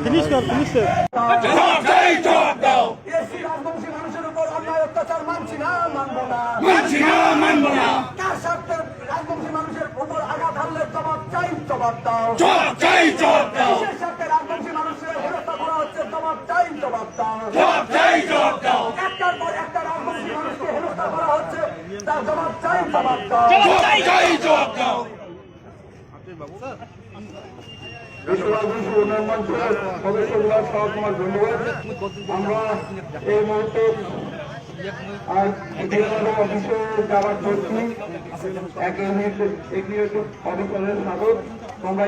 Finish কর মানুষের উপর অন্যায় অত্যাচার মানছি না মানবো না কার স্বার্থে রাজবংশী মানুষের উপর আঘাত হানলে জবাব দাও কিসের স্বার্থে রাজবংশী মানুষের হেরস্তা করা হচ্ছে জবাব দাও একটার পর একটা রাজবংশী মানুষকে হেরস্তা করা হচ্ছে তার জবাব দাও বিশ্বরাজবংশী উন্নয়ন মঞ্চের সদস্যগুলো সহ তোমার ধন্যবাদ। আমরা এই মুহূর্তে অফিসে যাওয়ার করছি অফিসারের স্বাগত। তোমরা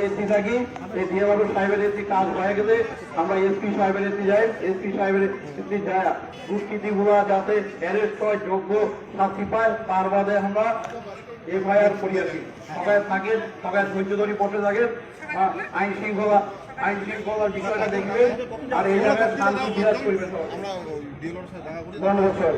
এসে থাকি এই ডিএমআরও সাহেবের এসে কাজ হয়ে গেলে আমরা এসপি সাহেবের এসে যাই। এসপি সাহেবের এসে যায় দুষ্কৃতিগুলো যাতে অ্যারেস্ট হয়, যোগ্য শাস্তি পায়, তার বাদে আমরা এফআইআর করিয়াছি। সবাই থাকেন, সবাই ধৈর্য ধরে বসে থাকেন, আইন শৃঙ্খলার বিষয়টা দেখবেন আর এই জায়গায় শান্তি বিরাজ করবেন। ধন্যবাদ।